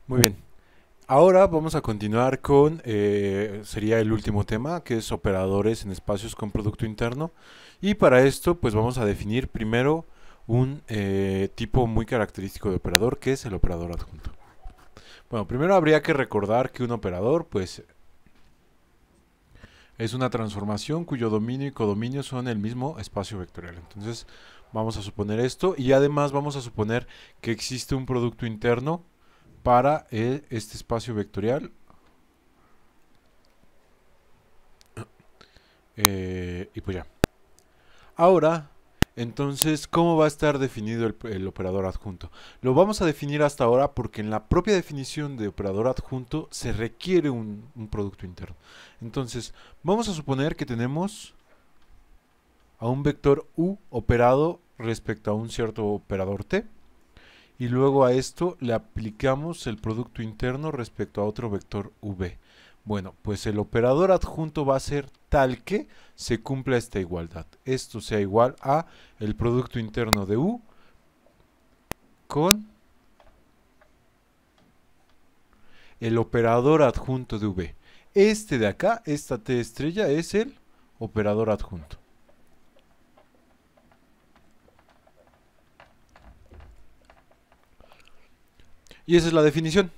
Muy bien. Ahora vamos a continuar con, sería el último tema, que es operadores en espacios con producto interno. Y para esto, pues vamos a definir primero un tipo muy característico de operador, que es el operador adjunto. Bueno, primero habría que recordar que un operador, pues, es una transformación cuyo dominio y codominio son el mismo espacio vectorial. Entonces, vamos a suponer esto y además vamos a suponer que existe un producto interno para este espacio vectorial. Y pues ya. Ahora, entonces, ¿cómo va a estar definido el operador adjunto? Lo vamos a definir hasta ahora porque en la propia definición de operador adjunto se requiere un producto interno. Entonces, vamos a suponer que tenemos a un vector u operado respecto a un cierto operador t y luego a esto le aplicamos el producto interno respecto a otro vector v. Bueno, pues el operador adjunto va a ser tal que se cumpla esta igualdad. Esto sea igual a el producto interno de u con el operador adjunto de v. Este de acá, esta t estrella, es el operador adjunto. Y esa es la definición.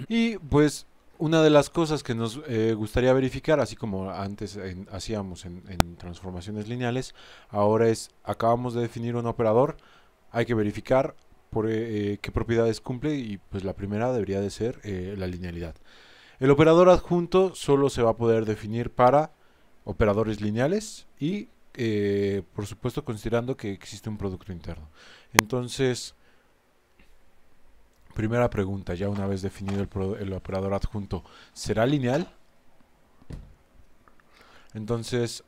Y pues una de las cosas que nos gustaría verificar, así como antes hacíamos en transformaciones lineales, ahora es, acabamos de definir un operador, hay que verificar qué propiedades cumple y pues la primera debería de ser la linealidad. El operador adjunto solo se va a poder definir para operadores lineales y por supuesto considerando que existe un producto interno. Entonces, primera pregunta, ya una vez definido el operador adjunto, ¿será lineal? Entonces,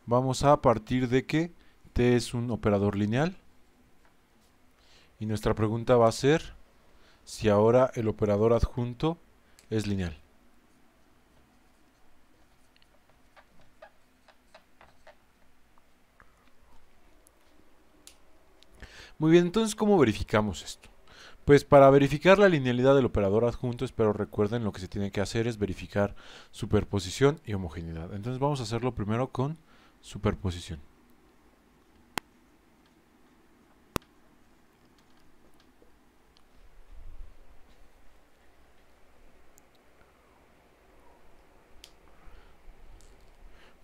vamos a partir de que t es un operador lineal y nuestra pregunta va a ser si ahora el operador adjunto es lineal. Muy bien, entonces, ¿cómo verificamos esto? Pues para verificar la linealidad del operador adjunto, espero recuerden lo que se tiene que hacer es verificar superposición y homogeneidad. Entonces vamos a hacerlo primero con superposición.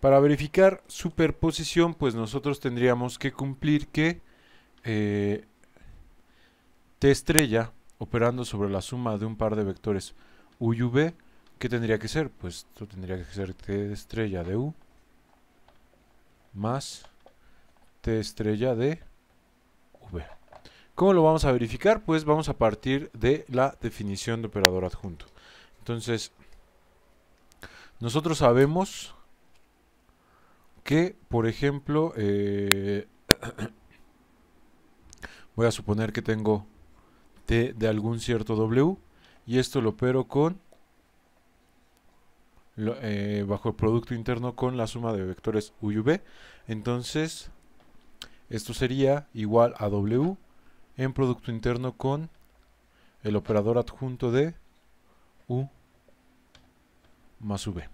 Para verificar superposición, pues nosotros tendríamos que cumplir que eh, t estrella operando sobre la suma de un par de vectores u y v, ¿qué tendría que ser? Pues esto tendría que ser t estrella de u más t estrella de v. ¿Cómo lo vamos a verificar? Pues vamos a partir de la definición de operador adjunto. Entonces, nosotros sabemos que, por ejemplo, voy a suponer que tengo t de algún cierto w y esto lo opero con bajo el producto interno con la suma de vectores u y v. Entonces, esto sería igual a w en producto interno con el operador adjunto de u más v.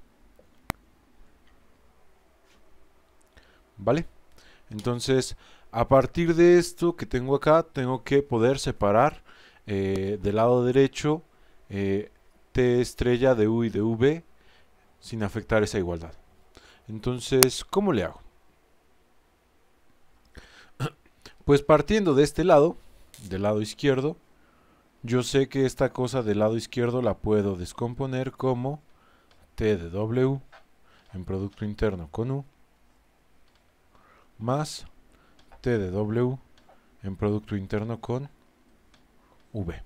¿Vale? Entonces, a partir de esto que tengo acá, tengo que poder separar del lado derecho t estrella de u y de v sin afectar esa igualdad. Entonces, ¿cómo le hago? Pues partiendo de este lado, del lado izquierdo, yo sé que esta cosa del lado izquierdo la puedo descomponer como t de w en producto interno con u más t de w en producto interno con v.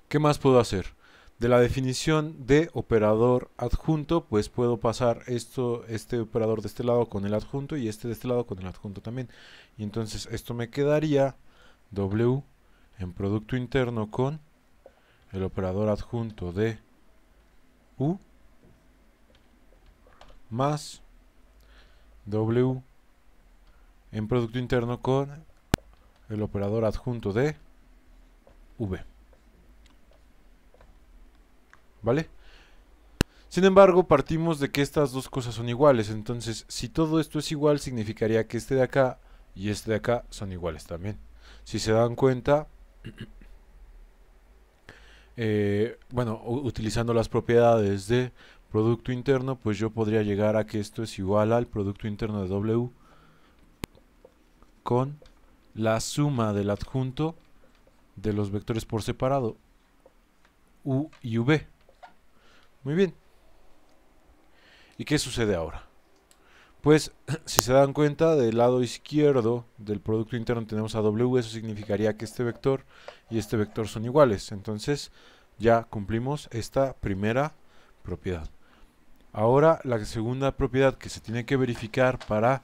¿Qué más puedo hacer? De la definición de operador adjunto, pues puedo pasar este operador de este lado con el adjunto y este de este lado con el adjunto también. Y entonces esto me quedaría w en producto interno con el operador adjunto de u más w en producto interno con el operador adjunto de v. ¿Vale? Sin embargo, partimos de que estas dos cosas son iguales. Entonces, si todo esto es igual, significaría que este de acá y este de acá son iguales también. Si se dan cuenta, bueno, utilizando las propiedades de producto interno, pues yo podría llegar a que esto es igual al producto interno de W con la suma del adjunto de los vectores por separado, U y V. Muy bien. ¿Y qué sucede ahora? Pues, si se dan cuenta, del lado izquierdo del producto interno tenemos a W, eso significaría que este vector y este vector son iguales. Entonces, ya cumplimos esta primera propiedad. Ahora, la segunda propiedad que se tiene que verificar para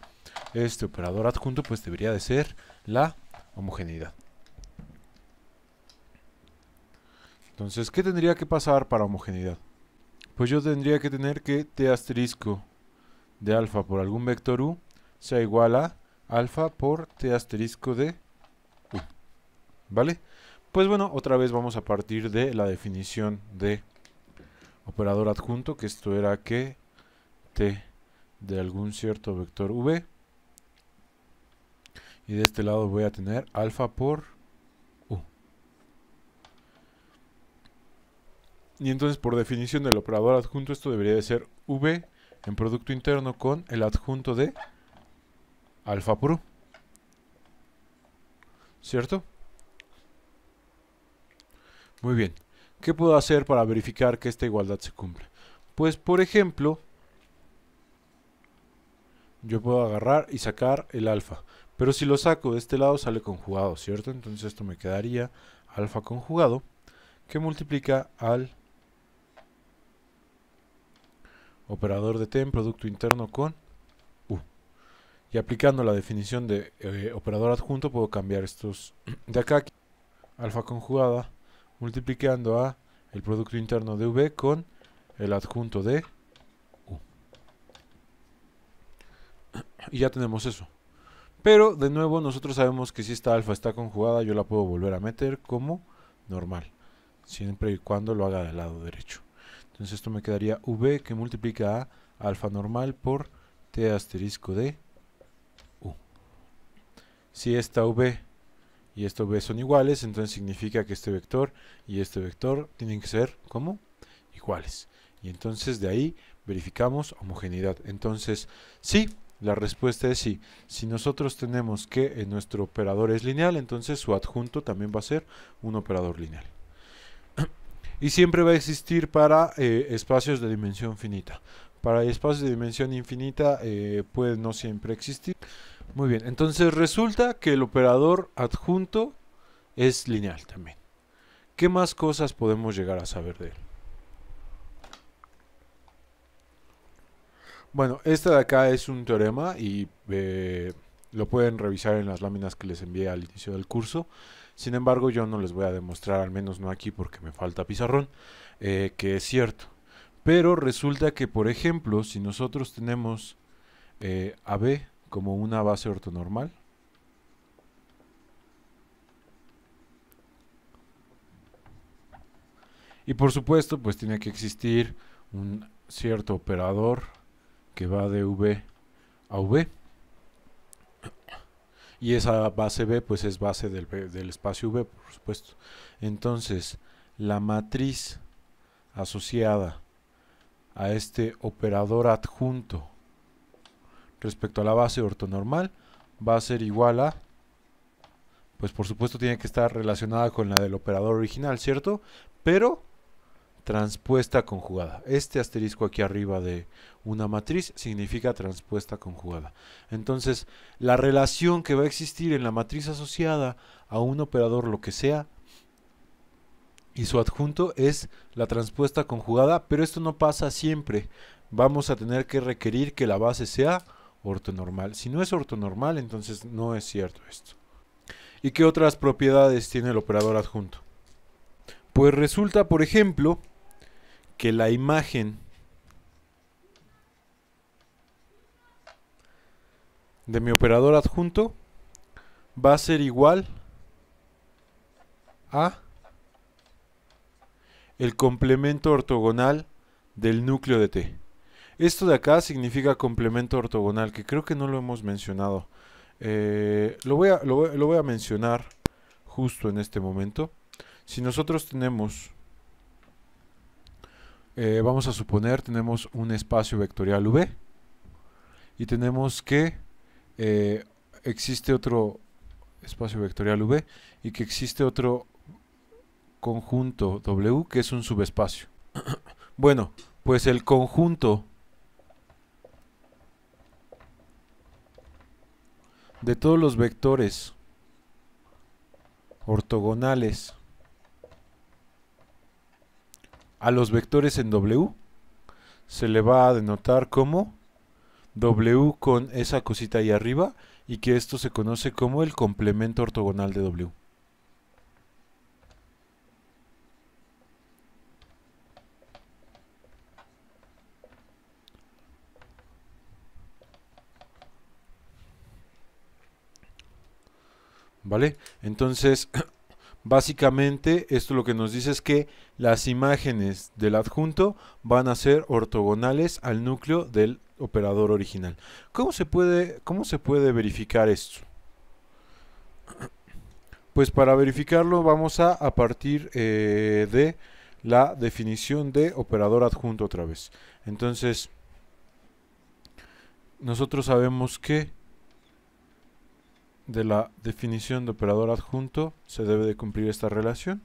este operador adjunto, pues debería de ser la homogeneidad. Entonces, ¿qué tendría que pasar para homogeneidad? Pues yo tendría que tener que t asterisco de alfa por algún vector u sea igual a alfa por t asterisco de u. ¿Vale? Pues bueno, otra vez vamos a partir de la definición de operador adjunto, que esto era que t de algún cierto vector v, y de este lado voy a tener alfa por u. Y entonces, por definición del operador adjunto, esto debería de ser v en producto interno con el adjunto de alfa por u. ¿Cierto? Muy bien. ¿Qué puedo hacer para verificar que esta igualdad se cumple? Pues, por ejemplo, yo puedo agarrar y sacar el alfa. Pero si lo saco de este lado sale conjugado, ¿cierto? Entonces esto me quedaría alfa conjugado, que multiplica al operador de t en producto interno con u. Y aplicando la definición de operador adjunto puedo cambiar estos de acá. Alfa conjugada multiplicando a el producto interno de v con el adjunto de u. Y ya tenemos eso. Pero, de nuevo, nosotros sabemos que si esta alfa está conjugada, yo la puedo volver a meter como normal, siempre y cuando lo haga del lado derecho. Entonces esto me quedaría v que multiplica a alfa normal por t asterisco de u. Si esta v y esta v son iguales, entonces significa que este vector y este vector tienen que ser como iguales. Y entonces de ahí verificamos homogeneidad. Entonces, sí. La respuesta es sí. Si nosotros tenemos que nuestro operador es lineal, entonces su adjunto también va a ser un operador lineal. Y siempre va a existir para espacios de dimensión finita. Para espacios de dimensión infinita puede no siempre existir. Muy bien, entonces resulta que el operador adjunto es lineal también. ¿Qué más cosas podemos llegar a saber de él? Bueno, este de acá es un teorema y lo pueden revisar en las láminas que les envié al inicio del curso. Sin embargo, yo no les voy a demostrar, al menos no aquí porque me falta pizarrón, que es cierto. Pero resulta que, por ejemplo, si nosotros tenemos AB como una base ortonormal, y por supuesto, pues tiene que existir un cierto operador que va de V a V. Y esa base B pues es base del espacio V, por supuesto. Entonces, la matriz asociada a este operador adjunto respecto a la base ortonormal va a ser igual a, pues por supuesto tiene que estar relacionada con la del operador original, ¿cierto? Pero transpuesta conjugada. Este asterisco aquí arriba de una matriz significa transpuesta conjugada. Entonces, la relación que va a existir en la matriz asociada a un operador lo que sea y su adjunto es la transpuesta conjugada, pero esto no pasa siempre. Vamos a tener que requerir que la base sea ortonormal. Si no es ortonormal, entonces no es cierto esto. ¿Y qué otras propiedades tiene el operador adjunto? Pues resulta, por ejemplo, que la imagen de mi operador adjunto va a ser igual a el complemento ortogonal del núcleo de T. Esto de acá significa complemento ortogonal, que creo que no lo hemos mencionado. Lo voy a mencionar justo en este momento. Si nosotros tenemos, vamos a suponer, tenemos un espacio vectorial V y tenemos que existe otro espacio vectorial V y que existe otro conjunto W que es un subespacio. Bueno, pues el conjunto de todos los vectores ortogonales a los vectores en W se le va a denotar como W con esa cosita ahí arriba y que esto se conoce como el complemento ortogonal de W. ¿Vale? Entonces, básicamente esto lo que nos dice es que las imágenes del adjunto van a ser ortogonales al núcleo del operador original. ¿Cómo se puede verificar esto? Pues para verificarlo vamos a partir de la definición de operador adjunto otra vez. Entonces, nosotros sabemos que de la definición de operador adjunto se debe de cumplir esta relación.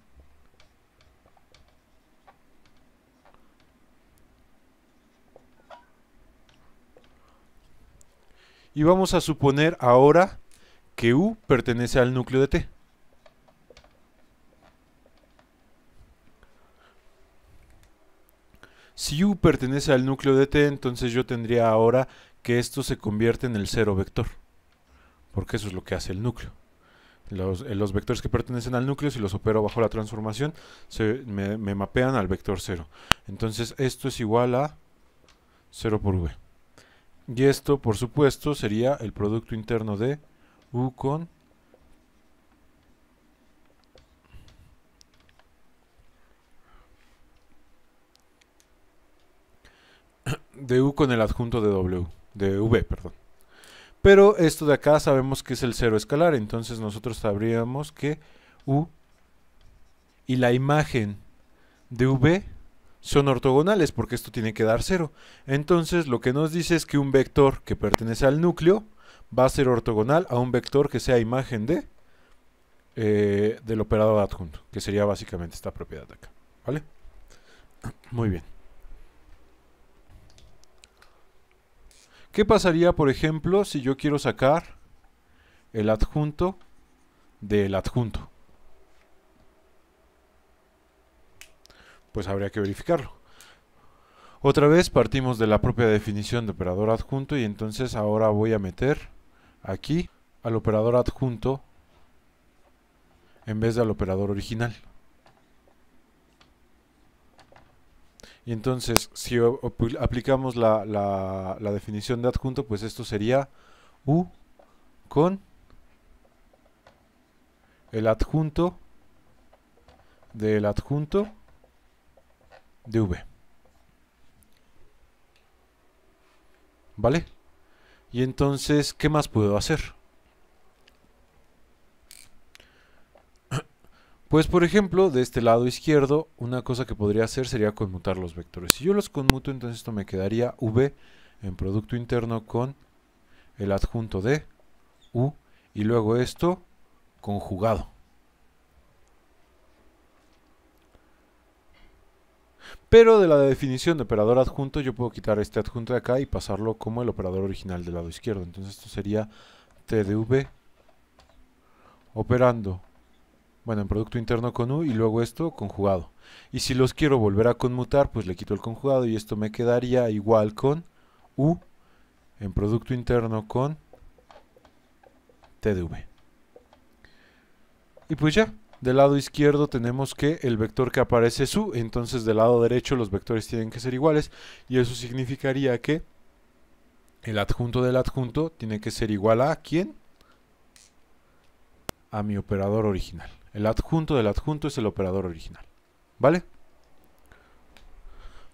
Y vamos a suponer ahora que U pertenece al núcleo de T. Si U pertenece al núcleo de T, entonces yo tendría ahora que esto se convierte en el cero vector. Porque eso es lo que hace el núcleo. Los vectores que pertenecen al núcleo, si los opero bajo la transformación, me mapean al vector 0. Entonces esto es igual a 0 por V. Y esto, por supuesto, sería el producto interno de U con el adjunto de W, de V, perdón. Pero esto de acá sabemos que es el cero escalar, entonces nosotros sabríamos que U y la imagen de V son ortogonales porque esto tiene que dar 0. Entonces lo que nos dice es que un vector que pertenece al núcleo va a ser ortogonal a un vector que sea imagen de del operador adjunto, que sería básicamente esta propiedad de acá. ¿Vale? Muy bien. ¿Qué pasaría, por ejemplo, si yo quiero sacar el adjunto del adjunto? Pues habría que verificarlo. Otra vez partimos de la propia definición de operador adjunto y entonces ahora voy a meter aquí al operador adjunto en vez del operador original. Y entonces, si aplicamos la definición de adjunto, pues esto sería U con el adjunto del adjunto de V. ¿Vale? Y entonces, ¿qué más puedo hacer? Pues por ejemplo, de este lado izquierdo, una cosa que podría hacer sería conmutar los vectores. Si yo los conmuto, entonces esto me quedaría V en producto interno con el adjunto de U y luego esto conjugado. Pero de la definición de operador adjunto yo puedo quitar este adjunto de acá y pasarlo como el operador original del lado izquierdo. Entonces esto sería T de V operando, bueno, en producto interno con U y luego esto conjugado. Y si los quiero volver a conmutar, pues le quito el conjugado y esto me quedaría igual con U en producto interno con T de V. Y pues ya, del lado izquierdo tenemos que el vector que aparece es U, entonces del lado derecho los vectores tienen que ser iguales y eso significaría que el adjunto del adjunto tiene que ser igual a ¿quién? A mi operador original. El adjunto del adjunto es el operador original. ¿Vale?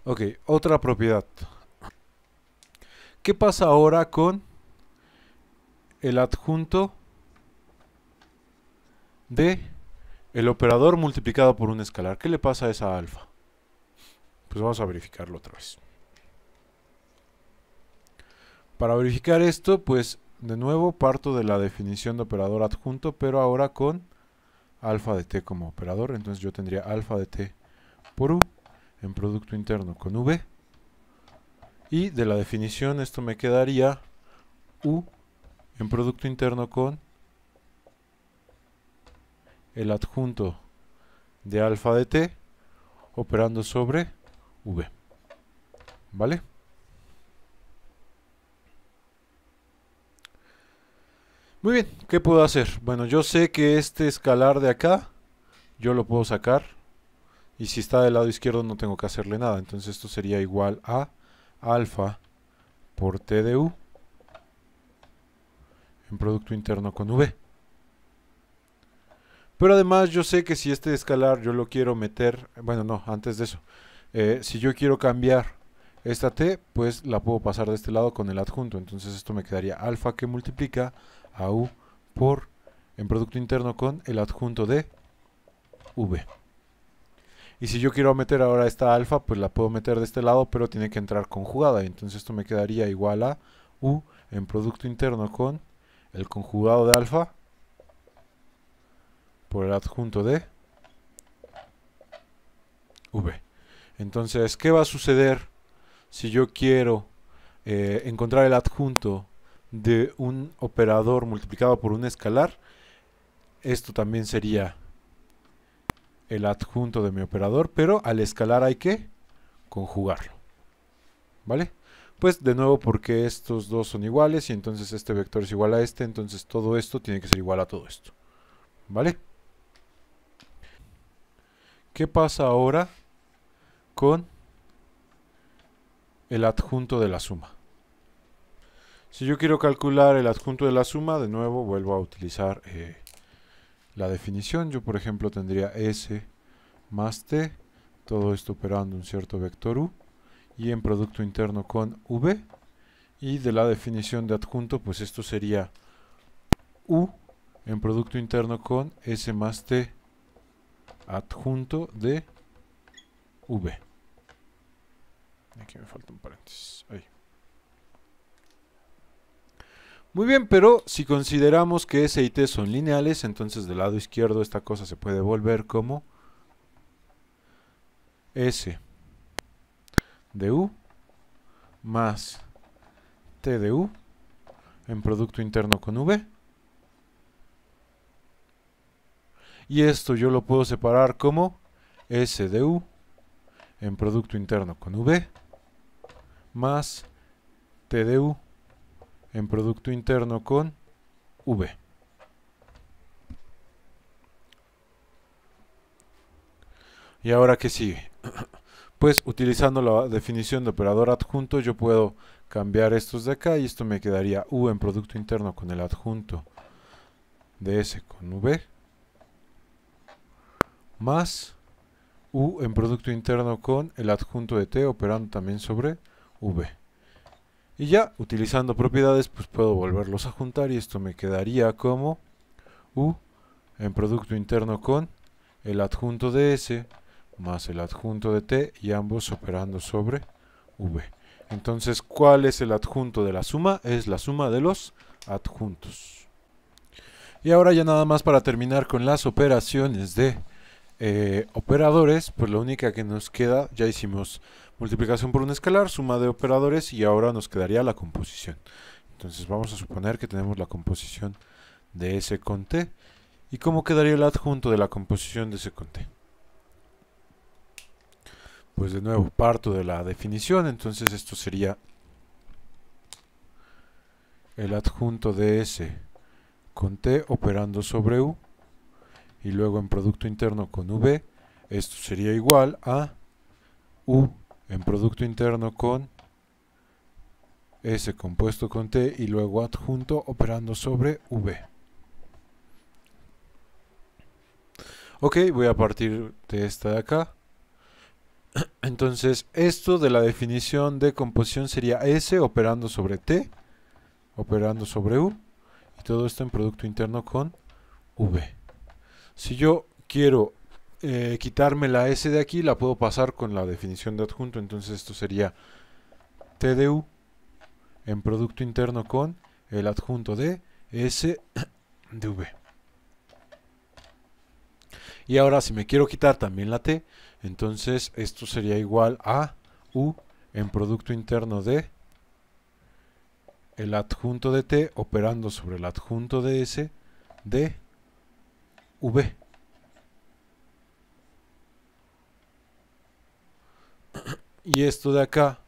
Ok, otra propiedad. ¿Qué pasa ahora con el adjunto de el operador multiplicado por un escalar? ¿Qué le pasa a esa alfa? Pues vamos a verificarlo otra vez. Para verificar esto, pues de nuevo parto de la definición de operador adjunto, pero ahora con alfa de t como operador. Entonces yo tendría alfa de t por u en producto interno con v. Y de la definición esto me quedaría u en producto interno con el adjunto de alfa de t operando sobre v. ¿Vale? Muy bien, ¿qué puedo hacer? Bueno, yo sé que este escalar de acá yo lo puedo sacar, y si está del lado izquierdo no tengo que hacerle nada. Entonces esto sería igual a alfa por t de u en producto interno con v. Pero además yo sé que si este escalar yo lo quiero meter, bueno, no, antes de eso, si yo quiero cambiar esta t, pues la puedo pasar de este lado con el adjunto. Entonces esto me quedaría alfa que multiplica a u por en producto interno con el adjunto de v. Y si yo quiero meter ahora esta alfa, pues la puedo meter de este lado, pero tiene que entrar conjugada. Entonces esto me quedaría igual a u en producto interno con el conjugado de alfa por el adjunto de v. Entonces, ¿qué va a suceder si yo quiero encontrar el adjunto de un operador multiplicado por un escalar? Esto también sería el adjunto de mi operador, pero al escalar hay que conjugarlo. ¿Vale? Pues de nuevo, porque estos dos son iguales y entonces este vector es igual a este, entonces todo esto tiene que ser igual a todo esto. ¿Vale? ¿Qué pasa ahora con el adjunto de la suma? Si yo quiero calcular el adjunto de la suma, de nuevo vuelvo a utilizar la definición. Yo por ejemplo tendría s más t, todo esto operando un cierto vector u, y en producto interno con v, y de la definición de adjunto, pues esto sería u en producto interno con s más t adjunto de v. Aquí me falta un paréntesis. Ahí. Muy bien, pero si consideramos que s y t son lineales, entonces del lado izquierdo esta cosa se puede volver como s de u más t de u en producto interno con v. Y esto yo lo puedo separar como s de u en producto interno con v más t de u en producto interno con v. ¿Y ahora qué sigue? Pues utilizando la definición de operador adjunto yo puedo cambiar estos de acá y esto me quedaría u en producto interno con el adjunto de s con v más u en producto interno con el adjunto de t operando también sobre v. Y ya, utilizando propiedades, pues puedo volverlos a juntar y esto me quedaría como u en producto interno con el adjunto de s más el adjunto de t y ambos operando sobre v. Entonces, ¿cuál es el adjunto de la suma? Es la suma de los adjuntos. Y ahora ya nada más para terminar con las operaciones de operadores, pues la única que nos queda, ya hicimos multiplicación por un escalar, suma de operadores y ahora nos quedaría la composición. Entonces vamos a suponer que tenemos la composición de s con t. ¿Y cómo quedaría el adjunto de la composición de s con t? Pues de nuevo parto de la definición, entonces esto sería el adjunto de s con t operando sobre u y luego en producto interno con v, esto sería igual a u en producto interno con s compuesto con t y luego adjunto operando sobre v. Ok, voy a partir de esta de acá. Entonces, esto de la definición de composición sería S operando sobre T, operando sobre U, y todo esto en producto interno con V. Si yo quiero quitarme la S de aquí, la puedo pasar con la definición de adjunto. Entonces esto sería T de U en producto interno con el adjunto de S de V. Y ahora si me quiero quitar también la T, entonces esto sería igual a U en producto interno de el adjunto de T operando sobre el adjunto de S de V. Y esto de acá,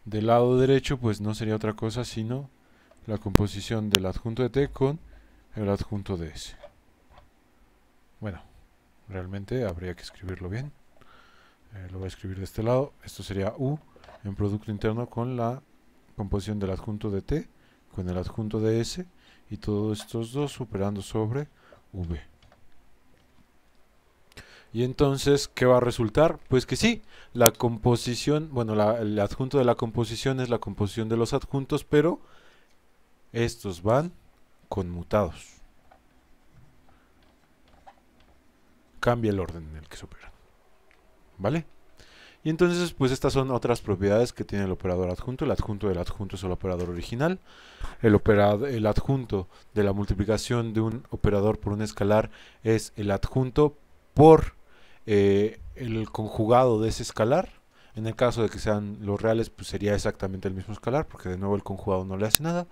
del lado derecho, pues no sería otra cosa sino la composición del adjunto de T con el adjunto de S. Bueno, realmente habría que escribirlo bien. Lo voy a escribir de este lado. Esto sería U en producto interno con la composición del adjunto de T con el adjunto de S y todos estos dos operando sobre V. Y entonces, ¿qué va a resultar? Pues que sí, la composición, bueno, el adjunto de la composición es la composición de los adjuntos, pero estos van conmutados. Cambia el orden en el que se operan. ¿Vale? Y entonces, pues estas son otras propiedades que tiene el operador adjunto. El adjunto del adjunto es el operador original. El adjunto de la multiplicación de un operador por un escalar es el adjunto por el conjugado de ese escalar. En el caso de que sean los reales, pues sería exactamente el mismo escalar, porque de nuevo el conjugado no le hace nada.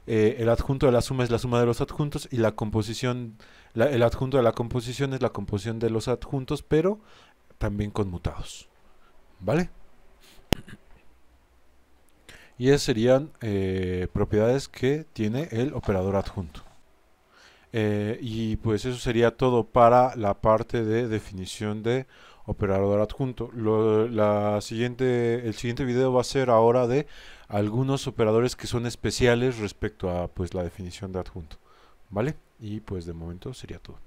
El adjunto de la suma es la suma de los adjuntos y la composición, el adjunto de la composición es la composición de los adjuntos, pero también conmutados. ¿Vale? Y esas serían propiedades que tiene el operador adjunto. Y pues eso sería todo para la parte de definición de operador adjunto. El siguiente video va a ser ahora de algunos operadores que son especiales respecto a pues la definición de adjunto. ¿Vale? Y pues de momento sería todo.